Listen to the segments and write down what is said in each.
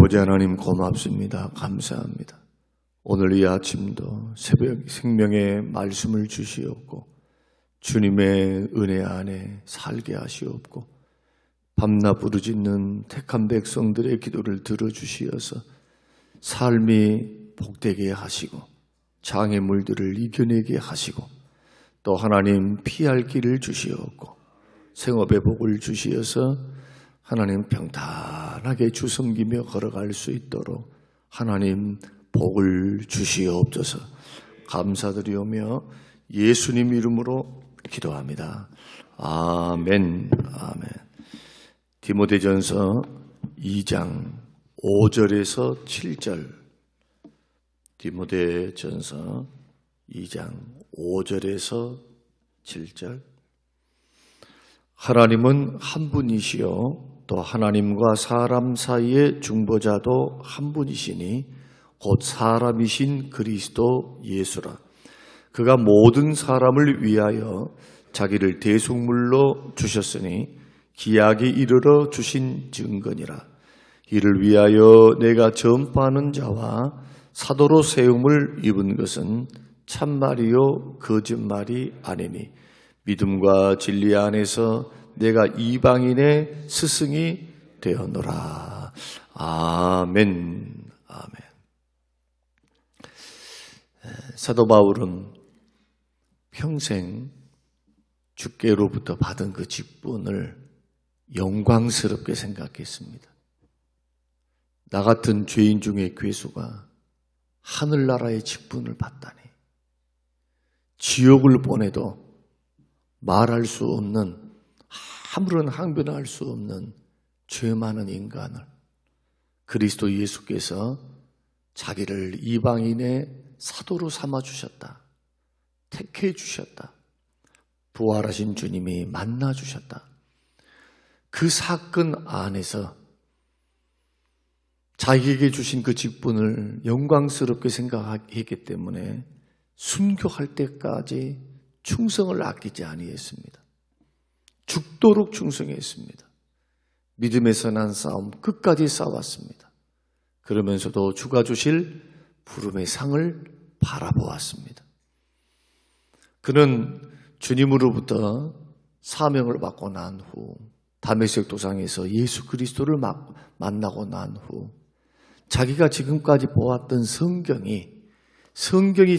아버지 하나님 고맙습니다. 감사합니다. 오늘 이 아침도 새벽 생명의 말씀을 주시옵고 주님의 은혜 안에 살게 하시옵고 밤낮 부르짖는 택한 백성들의 기도를 들어주시어서 삶이 복되게 하시고 장애물들을 이겨내게 하시고 또 하나님 피할 길을 주시옵고 생업의 복을 주시어서 하나님 평탄하게 주 섬기며 걸어갈 수 있도록 하나님 복을 주시옵소서. 감사드리오며 예수님 이름으로 기도합니다. 아멘. 아멘. 디모데전서 2장 5절에서 7절. 디모데전서 2장 5절에서 7절. 하나님은 한 분이시요 또 하나님과 사람 사이의 중보자도 한 분이시니 곧 사람이신 그리스도 예수라. 그가 모든 사람을 위하여 자기를 대속물로 주셨으니 기약이 이르러 주신 증거니라. 이를 위하여 내가 전파하는 자와 사도로 세움을 입은 것은 참말이요 거짓말이 아니니 믿음과 진리 안에서 내가 이방인의 스승이 되었노라. 아멘. 아멘. 사도 바울은 평생 주께로부터 받은 그 직분을 영광스럽게 생각했습니다. 나 같은 죄인 중에 괴수가 하늘나라의 직분을 받다니, 지옥을 보내도 말할 수 없는, 아무런 항변할 수 없는 죄 많은 인간을 그리스도 예수께서 자기를 이방인의 사도로 삼아주셨다. 택해 주셨다. 부활하신 주님이 만나 주셨다. 그 사건 안에서 자기에게 주신 그 직분을 영광스럽게 생각했기 때문에 순교할 때까지 충성을 아끼지 아니했습니다. 죽도록 충성했습니다. 믿음에서 난 싸움 끝까지 싸웠습니다. 그러면서도 주가 주실 부름의 상을 바라보았습니다. 그는 주님으로부터 사명을 받고 난 후 다메섹 도상에서 예수 그리스도를 만나고 난 후 자기가 지금까지 보았던 성경이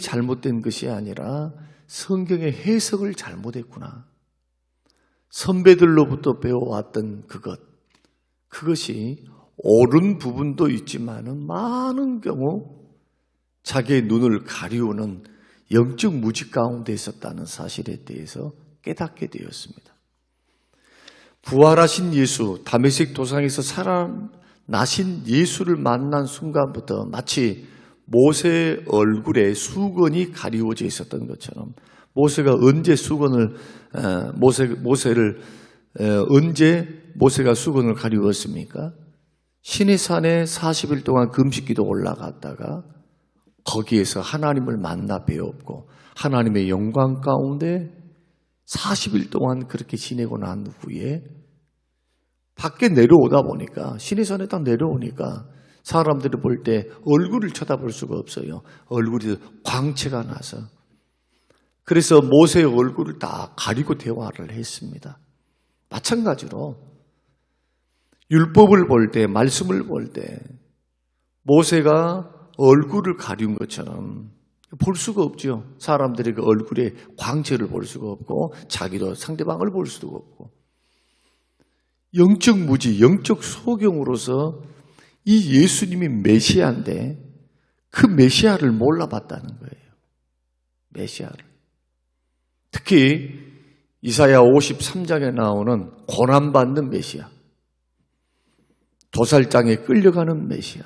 잘못된 것이 아니라 성경의 해석을 잘못했구나. 선배들로부터 배워왔던 그것이 옳은 부분도 있지만은 많은 경우 자기의 눈을 가리우는 영적 무지 가운데 있었다는 사실에 대해서 깨닫게 되었습니다. 부활하신 예수, 다메섹 도상에서 살아나신 예수를 만난 순간부터 마치 모세의 얼굴에 수건이 가리워져 있었던 것처럼 모세가 언제 모세가 수건을 가리웠습니까? 시내산에 40일 동안 금식기도 올라갔다가 거기에서 하나님을 만나 배웠고 하나님의 영광 가운데 40일 동안 그렇게 지내고 난 후에 밖에 내려오다 보니까 시내산에 딱 내려오니까 사람들이 볼 때 얼굴을 쳐다볼 수가 없어요. 얼굴이 광채가 나서. 그래서 모세의 얼굴을 다 가리고 대화를 했습니다. 마찬가지로 율법을 볼 때, 말씀을 볼 때 모세가 얼굴을 가리운 것처럼 볼 수가 없죠. 사람들이 그 얼굴에 광채를 볼 수가 없고 자기도 상대방을 볼 수도 없고 영적 무지, 영적 소경으로서 이 예수님이 메시아인데 그 메시아를 몰라봤다는 거예요. 메시아를. 특히 이사야 53장에 나오는 고난받는 메시아, 도살장에 끌려가는 메시아,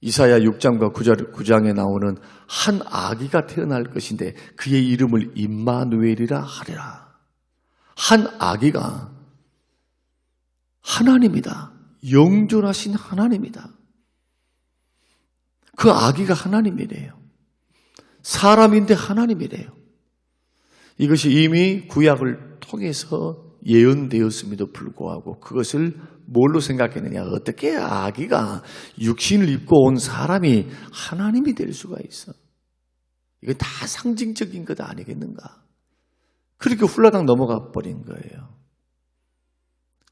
이사야 6장과 9장에 나오는 한 아기가 태어날 것인데 그의 이름을 임마누엘이라 하리라. 한 아기가 하나님이다. 영존하신 하나님이다. 그 아기가 하나님이래요. 사람인데 하나님이래요. 이것이 이미 구약을 통해서 예언되었음에도 불구하고 그것을 뭘로 생각했느냐? 어떻게 아기가 육신을 입고 온 사람이 하나님이 될 수가 있어? 이건 다 상징적인 것 아니겠는가? 그렇게 훌라당 넘어가 버린 거예요.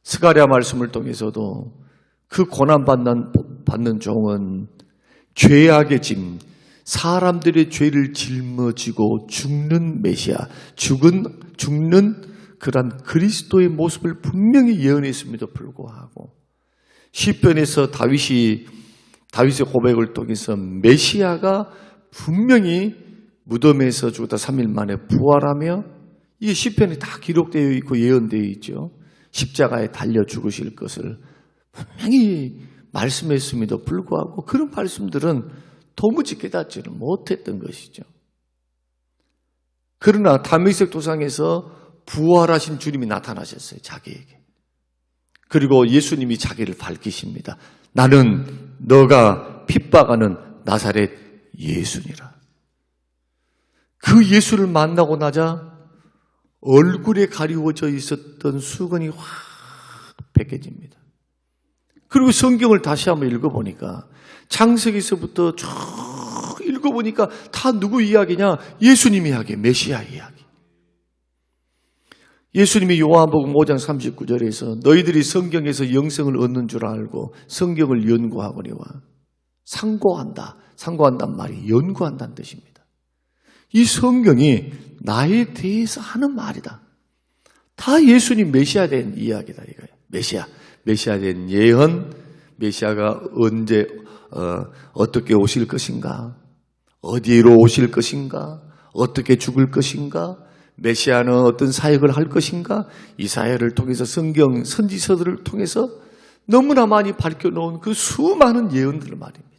스가랴 말씀을 통해서도 그 고난받는 종은 죄악의 짐, 사람들의 죄를 짊어지고 죽는 메시아, 죽는 그런 그리스도의 모습을 분명히 예언했음에도 불구하고 시편에서 다윗의 고백을 통해서 메시아가 분명히 무덤에서 죽었다 3일 만에 부활하며 이게 시편에 다 기록되어 있고 예언되어 있죠. 십자가에 달려 죽으실 것을 분명히 말씀했음에도 불구하고 그런 말씀들은 도무지 깨닫지를 못했던 것이죠. 그러나 다메섹 도상에서 부활하신 주님이 나타나셨어요. 자기에게. 그리고 예수님이 자기를 밝히십니다. 나는 너가 핍박하는 나사렛 예수니라. 그 예수를 만나고 나자 얼굴에 가리워져 있었던 수건이 확 벗겨집니다. 그리고 성경을 다시 한번 읽어보니까 창세기서부터 쭉 읽어보니까 다 누구 이야기냐? 예수님 이야기, 메시아 이야기. 예수님이 요한복음 5장 39절에서 너희들이 성경에서 영생을 얻는 줄 알고 성경을 연구하거니와 상고한단 말이 연구한다는 뜻입니다. 이 성경이 나에 대해서 하는 말이다. 다 예수님 메시아 된 이야기다 이거예요. 메시아 된 예언, 메시아가 언제 어떻게 오실 것인가, 어디로 오실 것인가, 어떻게 죽을 것인가, 메시아는 어떤 사역을 할 것인가, 이사야를 통해서 성경 선지서들을 통해서 너무나 많이 밝혀놓은 그 수많은 예언들 말입니다.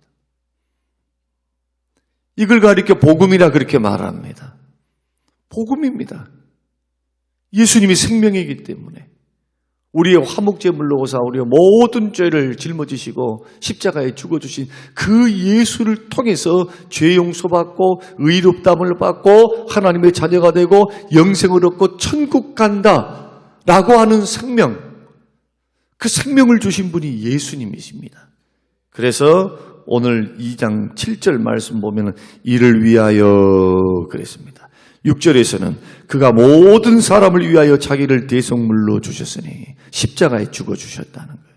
이걸 가리켜 복음이라 그렇게 말합니다. 복음입니다. 예수님이 생명이기 때문에 우리의 화목제물로 오사 우리의 모든 죄를 짊어지시고 십자가에 죽어주신 그 예수를 통해서 죄 용서받고 의롭다함을 받고 하나님의 자녀가 되고 영생을 얻고 천국 간다라고 하는 생명, 그 생명을 주신 분이 예수님이십니다. 그래서 오늘 2장 7절 말씀 보면 이를 위하여 그랬습니다. 6절에서는 그가 모든 사람을 위하여 자기를 대속물로 주셨으니 십자가에 죽어주셨다는 거예요.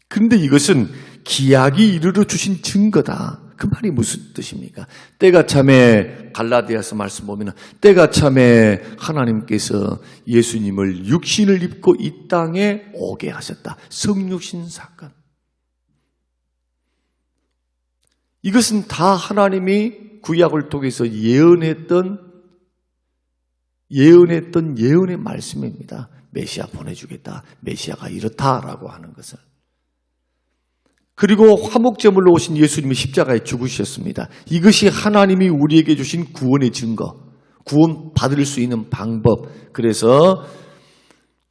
그런데 이것은 기약이 이르러 주신 증거다. 그 말이 무슨 뜻입니까? 때가 참에 갈라디아서 말씀 보면 때가 참에 하나님께서 예수님을 육신을 입고 이 땅에 오게 하셨다. 성육신 사건. 이것은 다 하나님이 구약을 통해서 예언했던 예언의 말씀입니다. 메시아 보내주겠다. 메시아가 이렇다라고 하는 것을. 그리고 화목제물로 오신 예수님이 십자가에 죽으셨습니다. 이것이 하나님이 우리에게 주신 구원의 증거, 구원 받을 수 있는 방법. 그래서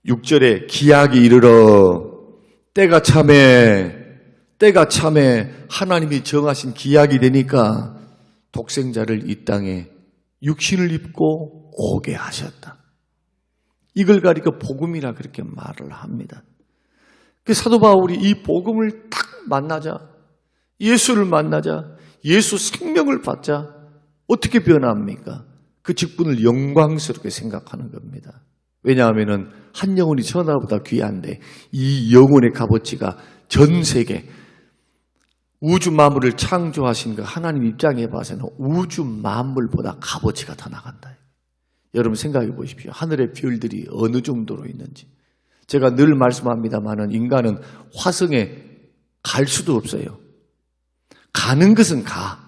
6절에 기약이 이르러 때가 참에 하나님이 정하신 기약이 되니까 독생자를 이 땅에 육신을 입고 오게 하셨다. 이걸 가리켜 복음이라 그렇게 말을 합니다. 그 사도 바울이 이 복음을 딱 만나자, 예수를 만나자, 예수 생명을 받자 어떻게 변합니까? 그 직분을 영광스럽게 생각하는 겁니다. 왜냐하면 한 영혼이 천하보다 귀한데 이 영혼의 값어치가 전 세계 우주 만물을 창조하신 그 하나님 입장에 봐서는 우주 만물보다 값어치가 더 나간다. 여러분 생각해 보십시오. 하늘의 별들이 어느 정도로 있는지. 제가 늘 말씀합니다마는 인간은 화성에 갈 수도 없어요. 가는 것은 가.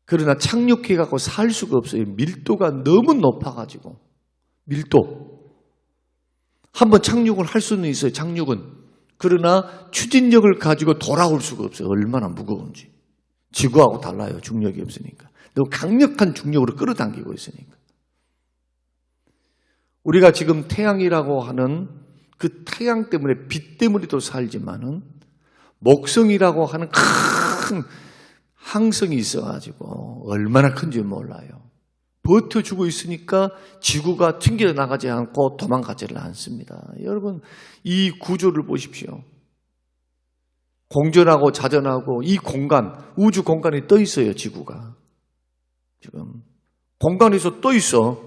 그러나 착륙해갖고 살 수가 없어요. 밀도가 너무 높아가지고. 밀도. 한번 착륙을 할 수는 있어요. 착륙은. 그러나 추진력을 가지고 돌아올 수가 없어요. 얼마나 무거운지. 지구하고 달라요. 중력이 없으니까. 너무 강력한 중력으로 끌어당기고 있으니까. 우리가 지금 태양이라고 하는 그 태양 때문에 빛 때문에도 살지만은 목성이라고 하는 큰 항성이 있어가지고 얼마나 큰지 몰라요. 버텨주고 있으니까 지구가 튕겨나가지 않고 도망가지를 않습니다. 여러분, 이 구조를 보십시오. 공전하고 자전하고 이 공간, 우주 공간에 떠 있어요, 지구가. 지금 공간에서 떠 있어.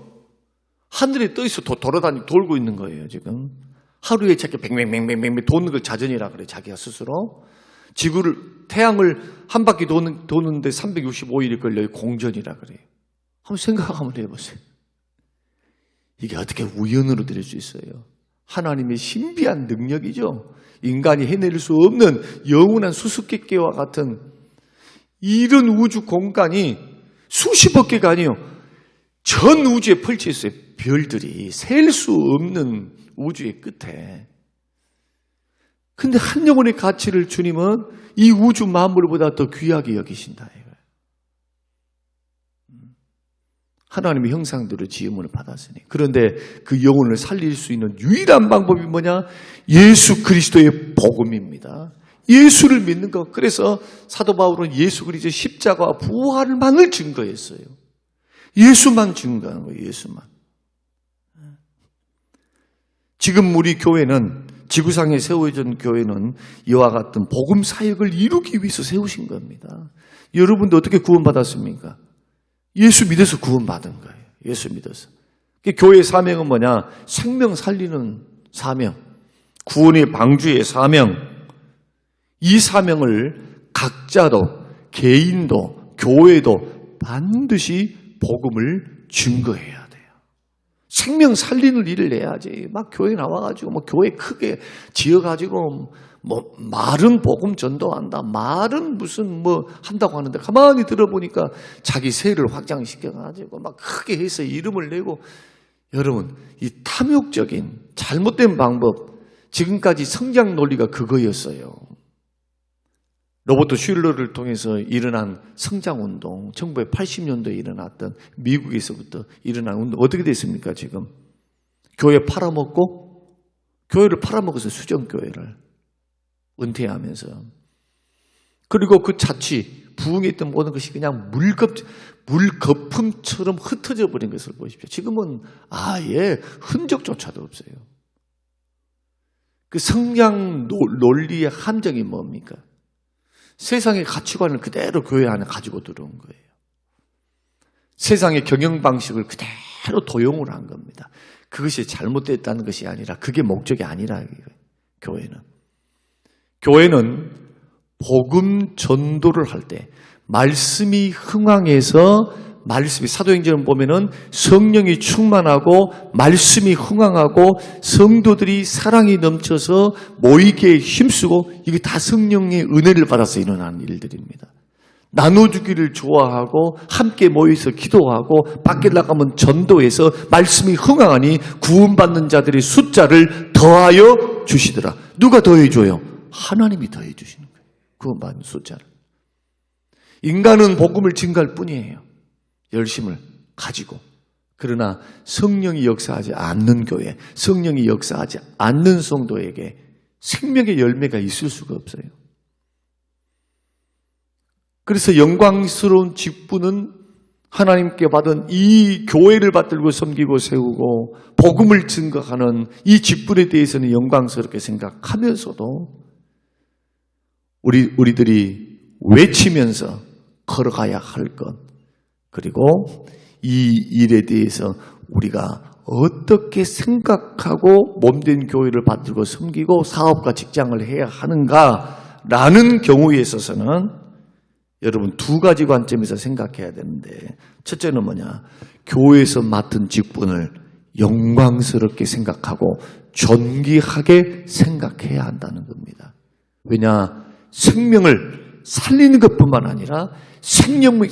하늘에 떠 있어. 돌고 있는 거예요, 지금. 하루에 자기 뱅뱅뱅뱅뱅 도는 걸 자전이라 그래, 자기가 스스로. 태양을 한 바퀴 도는데 365일이 걸려요, 공전이라 그래요. 한번 생각 한번 해보세요. 이게 어떻게 우연으로 될 수 있어요? 하나님의 신비한 능력이죠. 인간이 해낼 수 없는 영원한 수수께끼와 같은 이런 우주 공간이 수십억 개가 아니에요. 전 우주에 펼쳐 있어요. 별들이 셀 수 없는 우주의 끝에. 근데 한 영혼의 가치를 주님은 이 우주 만물보다 더 귀하게 여기신다. 하나님의 형상대로 지음을 받았으니. 그런데 그 영혼을 살릴 수 있는 유일한 방법이 뭐냐? 예수 그리스도의 복음입니다. 예수를 믿는 것. 그래서 사도 바울은 예수 그리스도의 십자가와 부활만을 증거했어요. 예수만 증거하는 거예요. 예수만. 지금 우리 교회는, 지구상에 세워진 교회는 이와 같은 복음 사역을 이루기 위해서 세우신 겁니다. 여러분도 어떻게 구원받았습니까? 예수 믿어서 구원받은 거예요. 예수 믿어서. 교회의 사명은 뭐냐? 생명 살리는 사명, 구원의 방주의 사명. 이 사명을 각자도, 개인도, 교회도 반드시 복음을 증거해야 돼요. 생명 살리는 일을 해야지. 막 교회 나와가지고 교회 크게 지어가지고 말은 복음 전도한다. 말은 무슨 한다고 하는데 가만히 들어보니까 자기 세를 확장시켜가지고 막 크게 해서 이름을 내고. 여러분, 이 탐욕적인 잘못된 방법, 지금까지 성장 논리가 그거였어요. 로버트 슐러를 통해서 일어난 성장운동, 1980년도에 일어났던 미국에서부터 일어난 운동, 어떻게 됐습니까, 지금? 교회 교회를 팔아먹어서 수정교회를 은퇴하면서. 그리고 그 자취, 부흥했던 모든 것이 그냥 물거품처럼 흩어져 버린 것을 보십시오. 지금은 아예 흔적조차도 없어요. 그 성장 논리의 함정이 뭡니까? 세상의 가치관을 그대로 교회 안에 가지고 들어온 거예요. 세상의 경영 방식을 그대로 도용을 한 겁니다. 그것이 잘못됐다는 것이 아니라 그게 목적이 아니라 이거예요. 교회는 복음 전도를 할 때 말씀이 흥황해서 사도행전을 보면은 성령이 충만하고 말씀이 흥황하고 성도들이 사랑이 넘쳐서 모이게 힘쓰고, 이게 다 성령의 은혜를 받아서 일어나는 일들입니다. 나눠주기를 좋아하고 함께 모여서 기도하고 밖에 나가면 전도해서 말씀이 흥황하니 구원받는 자들의 숫자를 더하여 주시더라. 누가 더해줘요? 하나님이 더해 주시는 거예요. 구원받는 숫자를. 인간은 복음을 증거할 뿐이에요. 열심을 가지고. 그러나 성령이 역사하지 않는 교회, 성령이 역사하지 않는 성도에게 생명의 열매가 있을 수가 없어요. 그래서 영광스러운 직분은 하나님께 받은 이 교회를 받들고 섬기고 세우고 복음을 증거하는 이 직분에 대해서는 영광스럽게 생각하면서도 우리들이 외치면서 걸어가야 할 것, 그리고 이 일에 대해서 우리가 어떻게 생각하고 몸된 교회를 받들고 섬기고 사업과 직장을 해야 하는가라는 경우에 있어서는 여러분 두 가지 관점에서 생각해야 되는데, 첫째는 뭐냐? 교회에서 맡은 직분을 영광스럽게 생각하고 존귀하게 생각해야 한다는 겁니다. 왜냐? 생명을 살리는 것뿐만 아니라 생명을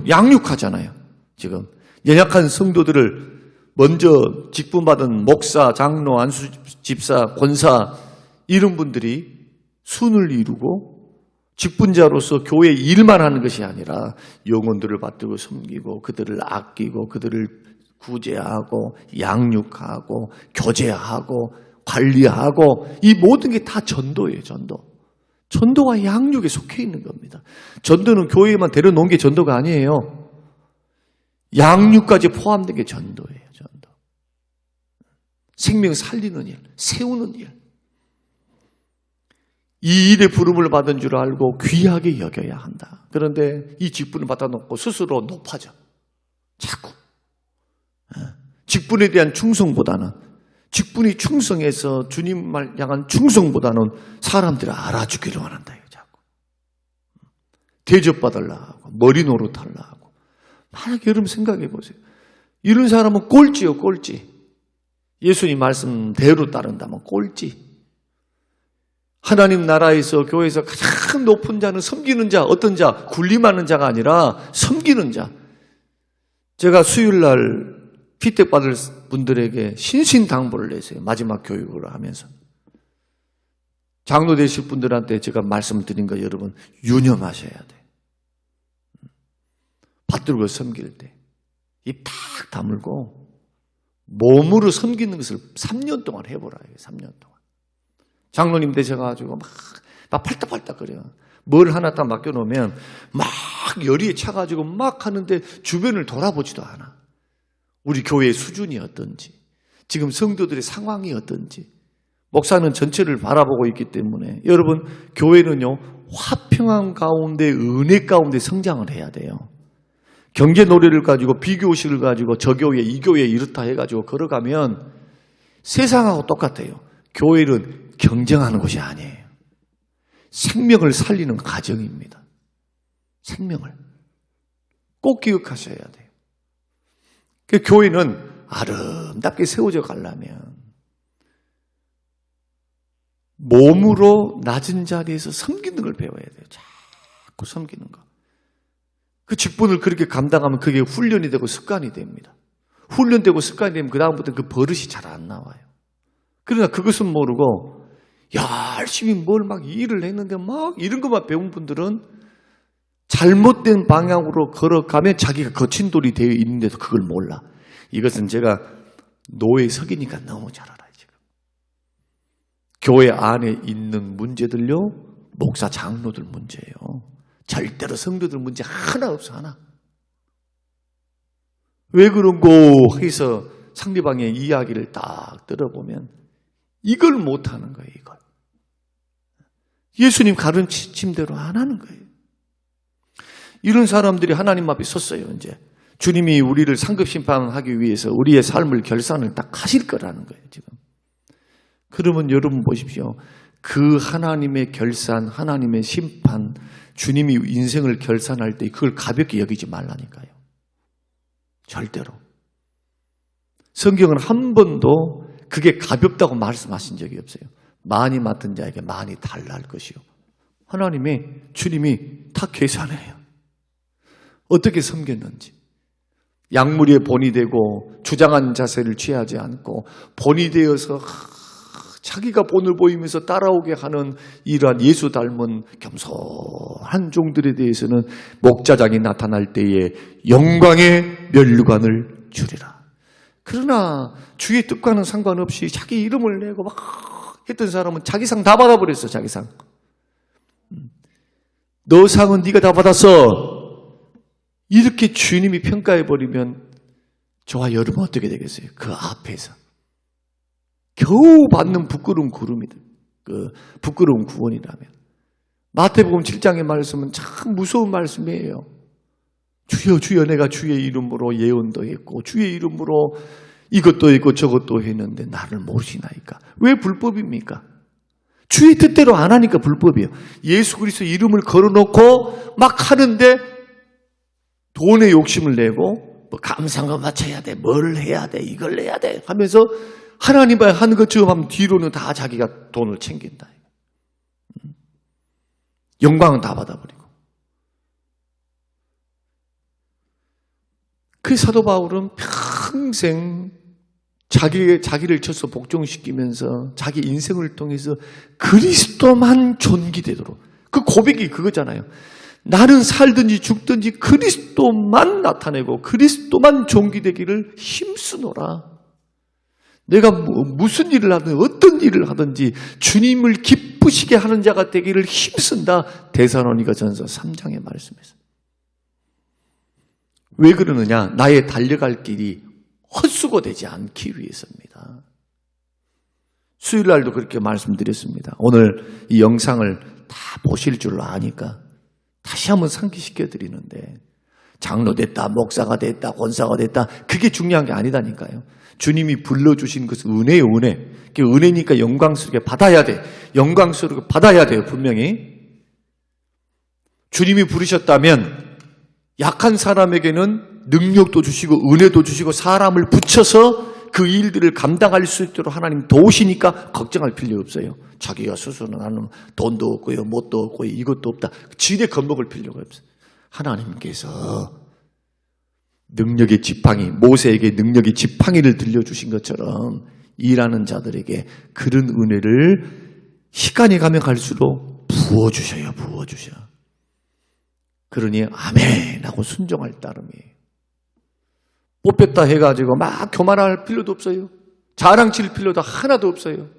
양육하잖아요. 지금 연약한 성도들을 먼저 직분받은 목사, 장로, 안수 집사, 권사 이런 분들이 순을 이루고 직분자로서 교회 일만 하는 것이 아니라 영혼들을 받들고 섬기고 그들을 아끼고 그들을 구제하고 양육하고 교제하고 관리하고 이 모든 게 다 전도예요. 전도와 양육에 속해 있는 겁니다. 전도는 교회에만 데려놓은 게 전도가 아니에요. 양육까지 포함된 게 전도예요. 전도. 생명 살리는 일, 세우는 일. 이 일에 부름을 받은 줄 알고 귀하게 여겨야 한다. 그런데 이 직분을 받아놓고 스스로 높아져. 자꾸. 직분에 대한 충성보다는, 직분이 충성해서 주님을 향한 충성보다는 사람들이 알아주기를 원한다. 자꾸. 대접받으려고 하고, 머리 노릇하려고 하고. 만약에 여러분 생각해 보세요. 이런 사람은 꼴찌요, 꼴찌. 예수님 말씀대로 따른다면 꼴찌. 하나님 나라에서, 교회에서 가장 높은 자는 섬기는 자, 어떤 자, 군림하는 자가 아니라 섬기는 자. 제가 수요일날 피택받을 분들에게 신신당부를 내세요. 마지막 교육을 하면서. 장로 되실 분들한테 제가 말씀드린 거 여러분 유념하셔야 돼요. 받들고 섬길 때 입 탁 다물고 몸으로 섬기는 것을 3년 동안 해보라. 3년 동안. 장로님 되셔가지고 막 팔딱팔딱 거려요. 뭘 하나 딱 맡겨놓으면 막 열의에 차가지고 막 하는데 주변을 돌아보지도 않아. 우리 교회의 수준이 어떤지, 지금 성도들의 상황이 어떤지, 목사는 전체를 바라보고 있기 때문에 여러분, 교회는요, 화평함 가운데, 은혜 가운데 성장을 해야 돼요. 경제 노래를 가지고, 비교의식을 가지고, 저 교회, 이 교회 이렇다 해가지고 걸어가면 세상하고 똑같아요. 교회는 경쟁하는 곳이 아니에요. 생명을 살리는 가정입니다. 생명을 꼭 기억하셔야 돼요. 그 교회는 아름답게 세워져 가려면 몸으로 낮은 자리에서 섬기는 걸 배워야 돼요. 자꾸 섬기는 거. 그 직분을 그렇게 감당하면 그게 훈련이 되고 습관이 됩니다. 훈련되고 습관이 되면 그 다음부터 그 버릇이 잘 안 나와요. 그러나 그것은 모르고 열심히 뭘 막 일을 했는데 막 이런 것만 배운 분들은 잘못된 방향으로 걸어가면 자기가 거친 돌이 되어 있는데도 그걸 몰라. 이것은 제가 노예석이니까 너무 잘 알아요. 지금 교회 안에 있는 문제들요, 목사 장로들 문제예요. 절대로 성도들 문제 하나 없어. 하나. 왜 그런고 해서 상대방의 이야기를 딱 들어보면 이걸 못하는 거예요. 이걸 예수님 가르침대로 안 하는 거예요. 이런 사람들이 하나님 앞에 섰어요. 이제 주님이 우리를 상급 심판하기 위해서 우리의 삶을 결산을 딱 하실 거라는 거예요. 지금. 그러면 여러분 보십시오. 그 하나님의 결산, 하나님의 심판, 주님이 인생을 결산할 때 그걸 가볍게 여기지 말라니까요. 절대로. 성경은 한 번도 그게 가볍다고 말씀하신 적이 없어요. 많이 맡은 자에게 많이 달라 할 것이요. 하나님이, 주님이 다 계산해요. 어떻게 섬겼는지. 약물에 본이 되고 주장한 자세를 취하지 않고 본이 되어서 자기가 본을 보이면서 따라오게 하는 이러한 예수 닮은 겸손한 종들에 대해서는 목자장이 나타날 때에 영광의 면류관을 주리라. 그러나 주의 뜻과는 상관없이 자기 이름을 내고 막 했던 사람은 자기 상 다 받아버렸어. 자기 상. 너 상은 네가 다 받았어. 이렇게 주님이 평가해버리면 저와 여러분 어떻게 되겠어요? 그 앞에서 겨우 받는 부끄러운 구름이다. 그 부끄러운 구원이라면. 마태복음 7장의 말씀은 참 무서운 말씀이에요. 주여 주여 내가 주의 이름으로 예언도 했고 주의 이름으로 이것도 했고 저것도 했는데 나를 모르시나이까. 왜 불법입니까? 주의 뜻대로 안 하니까 불법이에요. 예수 그리스도 이름을 걸어놓고 막 하는데 돈에 욕심을 내고 뭐 감상을 바쳐야 돼, 뭘 해야 돼, 이걸 해야 돼 하면서 하나님 하는 것처럼 하면 뒤로는 다 자기가 돈을 챙긴다. 영광은 다 받아버리고. 그 사도 바울은 평생 자기를 쳐서 복종시키면서 자기 인생을 통해서 그리스도만 존귀되도록. 그 고백이 그거잖아요. 나는 살든지 죽든지 그리스도만 나타내고 그리스도만 존귀되기를 힘쓰노라. 내가 무슨 일을 하든 어떤 일을 하든지 주님을 기쁘시게 하는 자가 되기를 힘쓴다. 데살로니가 전서 3장의 말씀에서. 왜 그러느냐? 나의 달려갈 길이 헛수고되지 않기 위해서입니다. 수요일 날도 그렇게 말씀드렸습니다. 오늘 이 영상을 다 보실 줄 아니까 다시 한번 상기시켜 드리는데, 장로 됐다, 목사가 됐다, 권사가 됐다, 그게 중요한 게 아니다니까요. 주님이 불러주신 것은 은혜예요, 은혜. 그게 은혜니까 영광스럽게 받아야 돼. 영광스럽게 받아야 돼요, 분명히. 주님이 부르셨다면 약한 사람에게는 능력도 주시고 은혜도 주시고 사람을 붙여서 그 일들을 감당할 수 있도록 하나님 도우시니까 걱정할 필요 없어요. 자기가 스스로 나는 돈도 없고요, 뭣도 없고요, 이것도 없다. 지레 겁먹을 필요가 없어요. 하나님께서 능력의 지팡이, 모세에게 능력의 지팡이를 들려주신 것처럼 일하는 자들에게 그런 은혜를 시간이 가면 갈수록 부어주셔요, 부어주셔. 그러니 아멘 하고 순종할 따름이에요. 뽑혔다 해가지고 막 교만할 필요도 없어요. 자랑칠 필요도 하나도 없어요.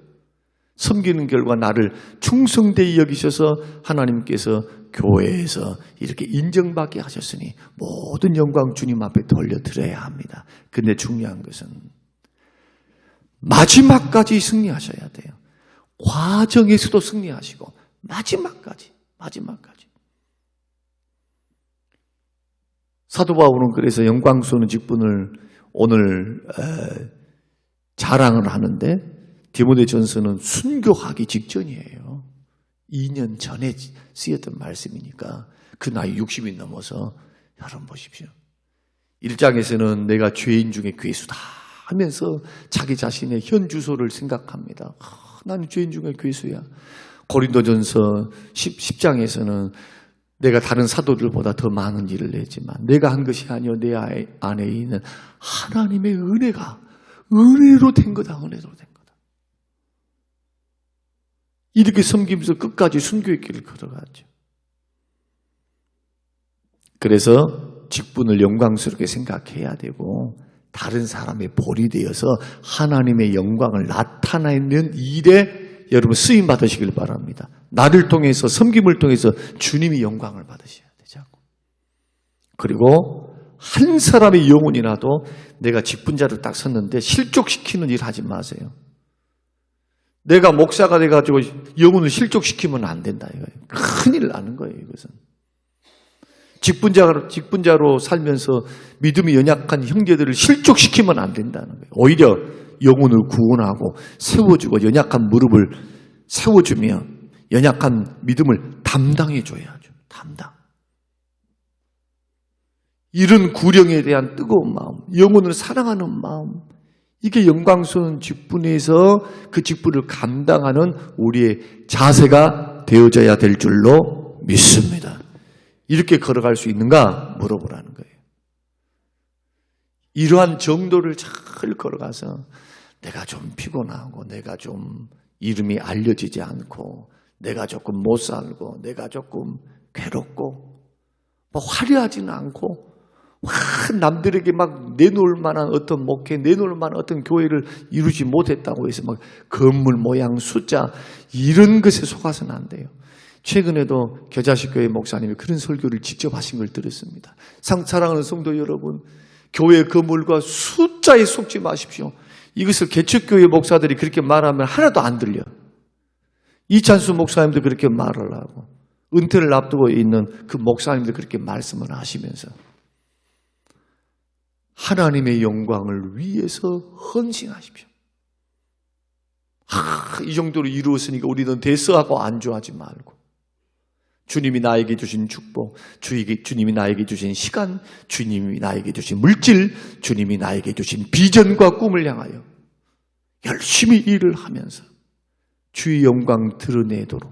섬기는 결과 나를 충성되이 여기셔서 하나님께서 교회에서 이렇게 인정받게 하셨으니 모든 영광 주님 앞에 돌려드려야 합니다. 근데 중요한 것은 마지막까지 승리하셔야 돼요. 과정에서도 승리하시고 마지막까지. 사도 바울은 그래서 영광스러운 직분을 오늘 자랑을 하는데, 디모데전서는 순교하기 직전이에요. 2년 전에 쓰였던 말씀이니까 그 나이 60이 넘어서 여러분 보십시오. 1장에서는 내가 죄인 중에 괴수다 하면서 자기 자신의 현 주소를 생각합니다. 나는 죄인 중에 괴수야. 고린도전서 10장에서는 내가 다른 사도들보다 더 많은 일을 했지만 내가 한 것이 아니요 내 안에 있는 하나님의 은혜가 은혜로 된 거다. 은혜로 된 거다. 이렇게 섬기면서 끝까지 순교의 길을 걸어갔죠. 그래서 직분을 영광스럽게 생각해야 되고 다른 사람의 볼이 되어서 하나님의 영광을 나타내는 일에 여러분 쓰임 받으시길 바랍니다. 나를 통해서, 섬김을 통해서 주님이 영광을 받으셔야 되죠. 그리고 한 사람의 영혼이라도 내가 직분자를 딱 섰는데 실족시키는 일 하지 마세요. 내가 목사가 돼가지고 영혼을 실족시키면 안 된다 이거예요. 큰일 나는 거예요, 이것은. 직분자로 살면서 믿음이 연약한 형제들을 실족시키면 안 된다는 거예요. 오히려 영혼을 구원하고 세워주고 연약한 무릎을 세워주며 연약한 믿음을 담당해줘야죠. 담당. 이런 구령에 대한 뜨거운 마음, 영혼을 사랑하는 마음, 이게 영광스러운 직분에서 그 직분을 감당하는 우리의 자세가 되어져야 될 줄로 믿습니다. 이렇게 걸어갈 수 있는가 물어보라는 거예요. 이러한 정도를 잘 걸어가서 내가 좀 피곤하고 내가 좀 이름이 알려지지 않고 내가 조금 못 살고 내가 조금 괴롭고 뭐 화려하지는 않고 남들에게 막 내놓을 만한 어떤 목회, 내놓을 만한 어떤 교회를 이루지 못했다고 해서 막 건물 모양, 숫자 이런 것에 속아서는 안 돼요. 최근에도 겨자식교회 목사님이 그런 설교를 직접 하신 걸 들었습니다. 사랑하는 성도 여러분, 교회 건물과 숫자에 속지 마십시오. 이것을 개척교회 목사들이 그렇게 말하면 하나도 안 들려. 이찬수 목사님도 그렇게 말을 하고 은퇴를 앞두고 있는 그 목사님도 그렇게 말씀을 하시면서 하나님의 영광을 위해서 헌신하십시오. 이 정도로 이루었으니까 우리는 대서하고 안주하지 말고 주님이 나에게 주신 축복, 주님이 나에게 주신 시간, 주님이 나에게 주신 물질, 주님이 나에게 주신 비전과 꿈을 향하여 열심히 일을 하면서 주의 영광 드러내도록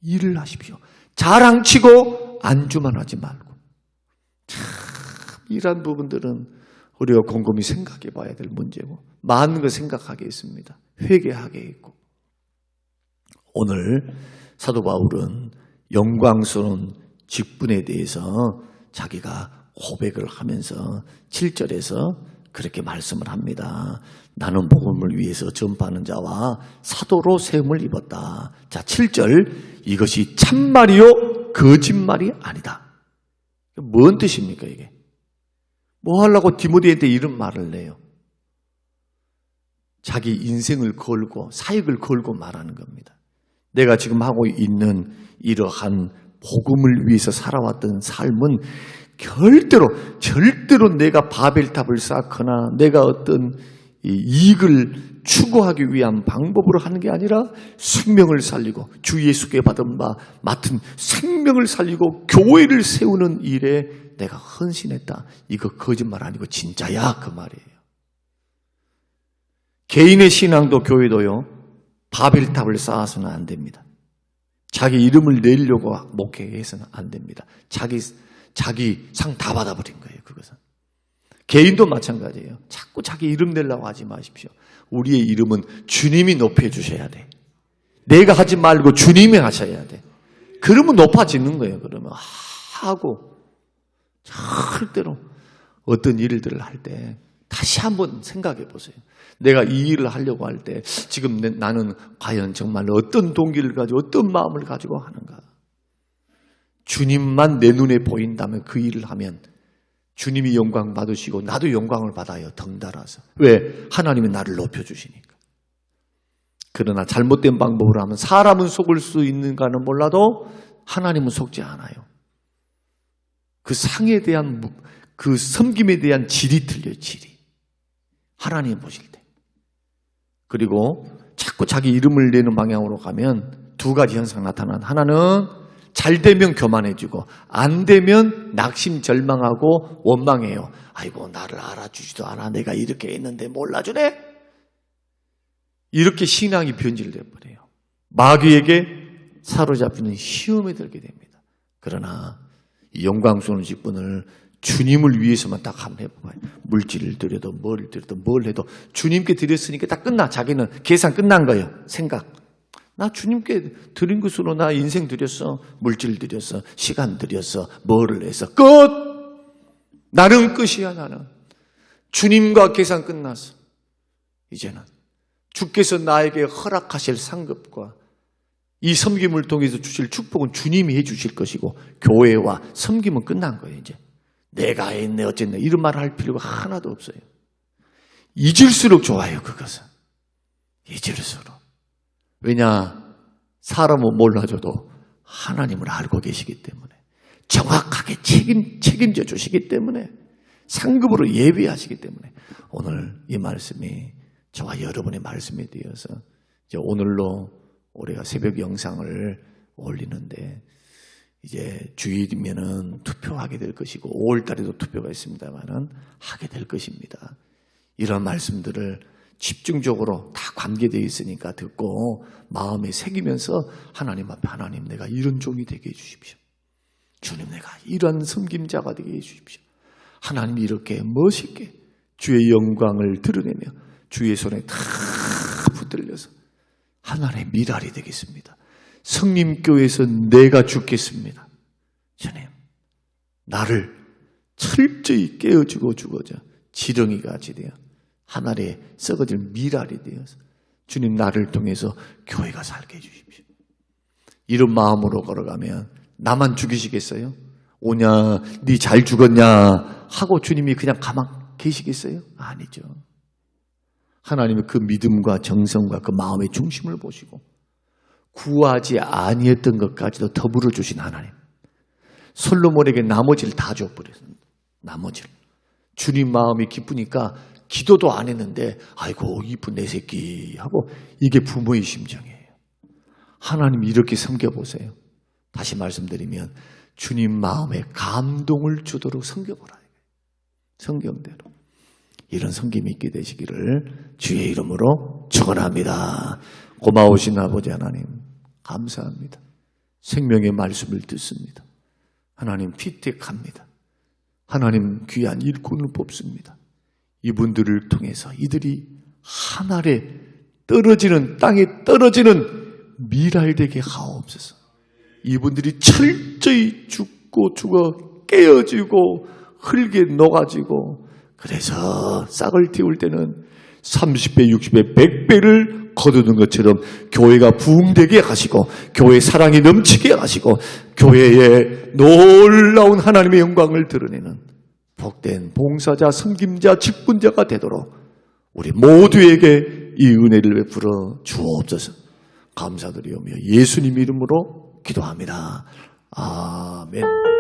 일을 하십시오. 자랑치고 안주만 하지 말고. 참 이런 부분들은 우리가 곰곰이 생각해 봐야 될 문제고 많은 걸 생각하게 있습니다. 회개하게 있고. 오늘 사도 바울은 영광스러운 직분에 대해서 자기가 고백을 하면서 7절에서 그렇게 말씀을 합니다. 나는 복음을 위해서 전파하는 자와 사도로 세움을 입었다. 자, 7절 이것이 참말이요 거짓말이 아니다. 뭔 뜻입니까 이게? 뭐 하려고 디모데한테 이런 말을 해요? 자기 인생을 걸고 사역을 걸고 말하는 겁니다. 내가 지금 하고 있는 이러한 복음을 위해서 살아왔던 삶은 절대로 내가 바벨탑을 쌓거나 내가 어떤 이익을 추구하기 위한 방법으로 하는 게 아니라 생명을 살리고 주 예수께 받은 바 맡은 생명을 살리고 교회를 세우는 일에 내가 헌신했다. 이거 거짓말 아니고 진짜야 그 말이에요. 개인의 신앙도 교회도요. 바벨탑을 쌓아서는 안 됩니다. 자기 이름을 내려고 목회해서는 안 됩니다. 자기 상 다 받아버린 거예요. 그것은. 개인도 마찬가지예요. 자꾸 자기 이름 내려고 하지 마십시오. 우리의 이름은 주님이 높여주셔야 돼. 내가 하지 말고 주님이 하셔야 돼. 그러면 높아지는 거예요. 그러면 하고 절대로 어떤 일들을 할 때 다시 한번 생각해 보세요. 내가 이 일을 하려고 할 때 지금 나는 과연 정말 어떤 동기를 가지고 어떤 마음을 가지고 하는가. 주님만 내 눈에 보인다면 그 일을 하면 주님이 영광 받으시고 나도 영광을 받아요. 덩달아서. 왜? 하나님이 나를 높여주시니까. 그러나 잘못된 방법으로 하면 사람은 속을 수 있는가는 몰라도 하나님은 속지 않아요. 그 상에 대한 그 섬김에 대한 질이 틀려요. 질이. 하나님 보실 때. 그리고 자꾸 자기 이름을 내는 방향으로 가면 두 가지 현상이 나타나는 하나는 잘 되면 교만해지고 안 되면 낙심절망하고 원망해요. 아이고 나를 알아주지도 않아. 내가 이렇게 했는데 몰라주네. 이렇게 신앙이 변질돼 버려요. 마귀에게 사로잡히는 시험에 들게 됩니다. 그러나 이 영광스러운 직분을 주님을 위해서만 딱 한번 해봐요. 물질을 드려도 뭘 드려도 뭘 해도 주님께 드렸으니까 딱 끝나. 자기는 계산 끝난 거예요. 생각. 나 주님께 드린 것으로 나 인생 드렸어. 물질 드렸어. 시간 드렸어. 뭐를 해서 끝! 나는 끝이야. 나는. 주님과 계산 끝났어. 이제는 주께서 나에게 허락하실 상급과 이 섬김을 통해서 주실 축복은 주님이 해 주실 것이고 교회와 섬김은 끝난 거예요. 이제 내가 했네 어쨌네 이런 말을 할 필요가 하나도 없어요. 잊을수록 좋아요. 그것은. 잊을수록. 왜냐? 사람은 몰라줘도 하나님을 알고 계시기 때문에 정확하게 책임져 주시기 때문에 상급으로 예비하시기 때문에 오늘 이 말씀이 저와 여러분의 말씀이 되어서 이제 오늘로 우리가 새벽 영상을 올리는데 이제 주일이면은 투표하게 될 것이고 5월 달에도 투표가 있습니다만은 하게 될 것입니다. 이런 말씀들을 집중적으로 다 관계되어 있으니까 듣고 마음에 새기면서 하나님 앞에 하나님 내가 이런 종이 되게 해주십시오. 주님 내가 이런 섬김자가 되게 해주십시오. 하나님 이렇게 멋있게 주의 영광을 드러내며 주의 손에 다 붙들려서 하나님의 미랄이 되겠습니다. 성림교회에서 내가 죽겠습니다. 주님 나를 철저히 깨어주고 죽어져 지렁이가 같이 되어 하늘에 썩어질 미랄이 되어서 주님 나를 통해서 교회가 살게 해주십시오. 이런 마음으로 걸어가면 나만 죽이시겠어요? 오냐 네 잘 죽었냐 하고 주님이 그냥 가만 계시겠어요? 아니죠. 하나님의 그 믿음과 정성과 그 마음의 중심을 보시고 구하지 아니했던 것까지도 더불어 주신 하나님. 솔로몬에게 나머지를 다 줘버렸습니다. 나머지를. 주님 마음이 기쁘니까 기도도 안 했는데 아이고 이쁜 내 새끼 하고 이게 부모의 심정이에요. 하나님 이렇게 섬겨보세요. 다시 말씀드리면 주님 마음에 감동을 주도록 섬겨보라. 성경대로. 이런 섬김이 있게 되시기를 주의 이름으로 축원합니다. 고마우신 아버지 하나님 감사합니다. 생명의 말씀을 듣습니다. 하나님 피택합니다. 하나님 귀한 일꾼을 뽑습니다. 이분들을 통해서 이들이 하늘에 떨어지는 땅에 떨어지는 미랄되게 하옵소서. 이분들이 철저히 죽고 죽어 깨어지고 흙에 녹아지고 그래서 싹을 틔울 때는 30배, 60배, 100배를 거두는 것처럼 교회가 부흥되게 하시고 교회 사랑이 넘치게 하시고 교회에 놀라운 하나님의 영광을 드러내는 복된 봉사자, 섬김자, 직분자가 되도록 우리 모두에게 이 은혜를 베풀어 주옵소서. 감사드리오며 예수님 이름으로 기도합니다. 아멘.